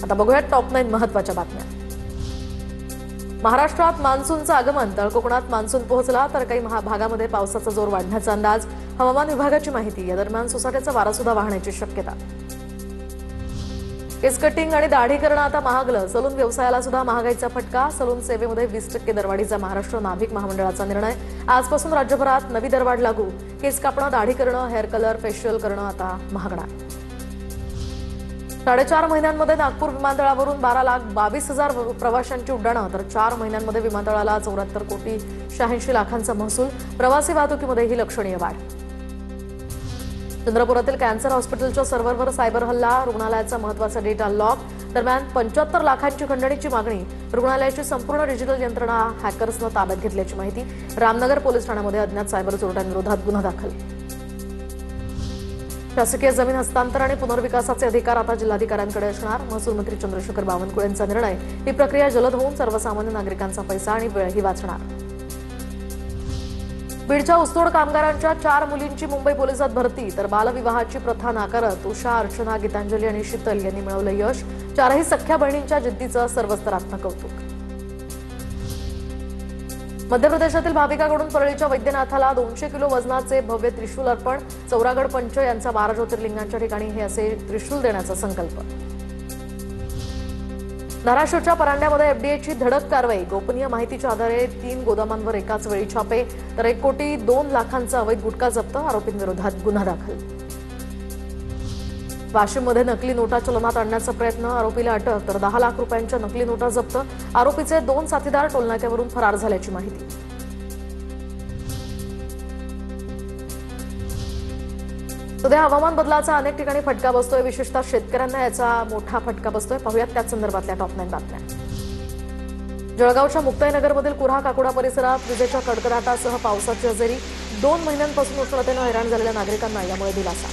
आता बघूया टॉप 9 महत्त्वाच्या बातम्या। महाराष्ट्रात मान्सूनचं आगमन, तळ कोकणात मान्सून पोहोचला तर काही भागामध्ये पावसाचा जोर वाढण्याचा अंदाज, हवामान विभागाची माहिती। या दरम्यान सोसाट्याचा वारा सुद्धा वाहण्याची शक्यता। केस कटिंग आणि दाढी करणं आता महागलं, सलून व्यवसायाला सुद्धा महागाईचा फटका। सलून सेवेमध्ये 20% दरवाढीचा महाराष्ट्र नाभिक महामंडळाचा निर्णय। आजपासून राज्यभरात नवी दरवाढ लागू। केस कापणं, दाढी करणं, हेअर कलर, फेशियल करणं आता महागणार। 4.5 महिन्यांमध्ये नागपूर विमानतळावरून 12,22,000 प्रवाशांची उड्डाणं, तर 4 महिन्यांमध्ये विमानतळाला 74,86,00,000 महसूल। प्रवासी वाहतुकीमध्ये ही लक्षणीय वाढ। चंद्रपुरातील कॅन्सर हॉस्पिटलच्या सर्व्हरवर सायबर हल्ला, रुग्णालयाचा महत्त्वाचा डेटा लॉक। दरम्यान 75 लाखांची खंडणीची मागणी, रुग्णालयाची संपूर्ण डिजिटल यंत्रणा हॅकर्सनं ताब्यात घेतल्याची माहिती। रामनगर पोलीस ठाण्यामध्ये अज्ञात सायबर चोरट्यांविरोधात गुन्हा दाखल। शासकीय जमीन हस्तांतर आणि पुनर्विकासाचे अधिकार आता जिल्हाधिकाऱ्यांकडे असणार। महसूल मंत्री चंद्रशेखर बावनकुळे यांचा निर्णय। ही प्रक्रिया जलद होऊन सर्वसामान्य नागरिकांचा पैसा आणि वेळही वाचणार। बीडच्या ऊसतोड कामगारांच्या 4 मुलींची मुंबई पोलिसात भरती, तर बालविवाहाची प्रथा नाकारत उषा, अर्चना, गीतांजली आणि शीतल यांनी मिळवलं यश। 4ही सख्ख्या बहिणींच्या जिद्दीचं सर्व स्तरातनं कौतुक। मध्य प्रदेशातील भाविकाकडून परळीच्या वैद्यनाथाला 200 किलो वजनाचे भव्य त्रिशूल अर्पण। चौरागड पंच यांचा 12 ज्योतिर्लिंगांच्या ठिकाणी हे असे त्रिशूल देण्याचा संकल्प। धाराशिवच्या परांड्यामध्ये एफडीएची धडक कारवाई, गोपनीय माहितीच्या आधारे 3 गोदामांवर एकाच वेळी छापे, तर 1,02,00,000चा अवैध गुटखा जप्त। आरोपींविरोधात गुन्हा दाखल। वाशिममध्ये नकली नोटा चलनात आणण्याचा प्रयत्न, आरोपीला अटक, तर 10 लाख रुपयांच्या नकली नोटा जप्त। आरोपीचे 2 साथीदार टोलनाक्यावरून फरार झाल्याची माहिती। सध्या हवामान बदलाचा अनेक ठिकाणी फटका बसतोय, विशेषतः शेतकऱ्यांना याचा मोठा फटका बसतोय। पाहूयात त्याच संदर्भातल्या टॉप 9 बातम्या। जळगावच्या मुक्ताईनगरमधील कुऱ्हा काकुडा परिसरात विजेच्या कडकडाटासह पावसाची हजेरी। 2 महिन्यांपासून उष्णतेनं हैराण झालेल्या नागरिकांना यामुळे दिलासा।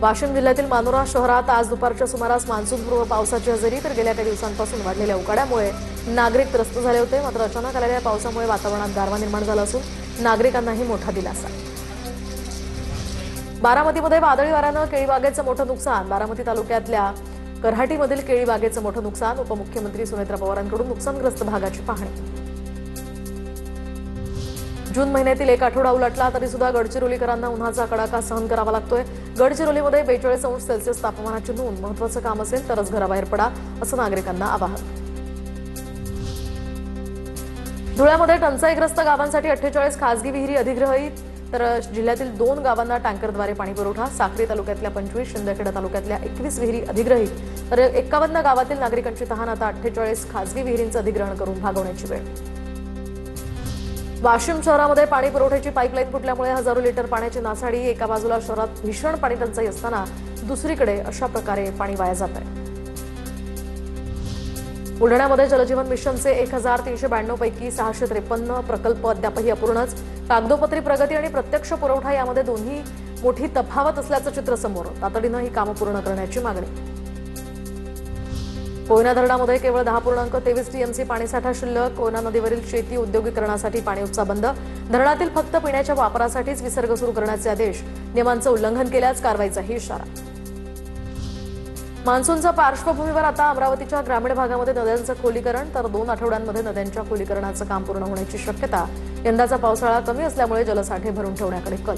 वाशिम जिल्ह्यातील मानोरा शहरात आज दुपारच्या सुमारास मान्सूनपूर्व पावसाची हजेरी, तर गेल्या काही दिवसांपासून वाढलेल्या उकाड्यामुळे नागरिक त्रस्त झाले होते। मात्र अचानक आलेल्या पावसामुळे वातावरणात गारवा निर्माण झाला असून नागरिकांनाही मोठा दिलासा। बारामतीमध्ये वादळी वाऱ्यानं केळी बागेचं मोठं नुकसान, बारामती तालुक्यातल्या करहाटीमधील केळी बागेचं मोठं नुकसान। उपमुख्यमंत्री सुनेत्रा पवारांकडून नुकसानग्रस्त भागाची पाहणी। जून महिन्यातील 1 आठवडा उलटला तरी सुद्धा गडचिरोलीकरांना उन्हाचा कडाका सहन करावा लागतोय। गडचिरोलीमध्ये 42° तापमानाची नोंद। महत्त्वाचं काम असेल तरच घराबाहेर पडा, असं नागरिकांना आवाहन। धुळ्यामध्ये टंचाईग्रस्त गावांसाठी 48 खासगी विहिरी अधिग्रहित, तर जिल्ह्यातील 2 गावांना टँकरद्वारे पाणी पुरवठा। साक्री तालुक्यातल्या 25, शिंदखेडा तालुक्यातल्या 21 विहिरी अधिग्रहित, तर 51 गावातील नागरिकांची तहान आता 48 खासगी विहिरींचं अधिग्रहण करून भागवण्याची वेळ। वाशिम शहरामध्ये पाणी पुरवठ्याची पाईपलाईन फुटल्यामुळे हजारो लिटर पाण्याची नासाडी। एका बाजूला शहरात भीषण पाणी टंचाई असताना दुसरीकडे अशा प्रकारे पाणी वाया जात आहे। बुलढाण्यामध्ये जलजीवन मिशनचे 1,392 पैकी 653 प्रकल्प अद्यापही अपूर्णच। कागदोपत्री प्रगती आणि प्रत्यक्ष पुरवठा यामध्ये दोन्ही मोठी तफावत असल्याचं चित्र समोर। तातडीनं ही कामं पूर्ण करण्याची मागणी। कोयना धरणामध्ये केवळ 10.23 टीएमसी पाणीसाठा शिल्लक। कोयना नदीवरील शेती औद्योगिकरणासाठी पाणी उपसा बंद। धरणातील फक्त पिण्याच्या वापरासाठीच विसर्ग सुरू करण्याचे आदेश। नियमांचं उल्लंघन केल्यास कारवाईचाही इशारा। मान्सूनच्या पार्श्वभूमीवर आता अमरावतीच्या ग्रामीण भागामध्ये नद्यांचं खोलीकरण, तर 2 आठवड्यांमध्ये नद्यांच्या खोलीकरणाचं काम पूर्ण होण्याची शक्यता। यंदाचा पावसाळा कमी असल्यामुळे जलसाठे भरून ठेवण्याकडे कल।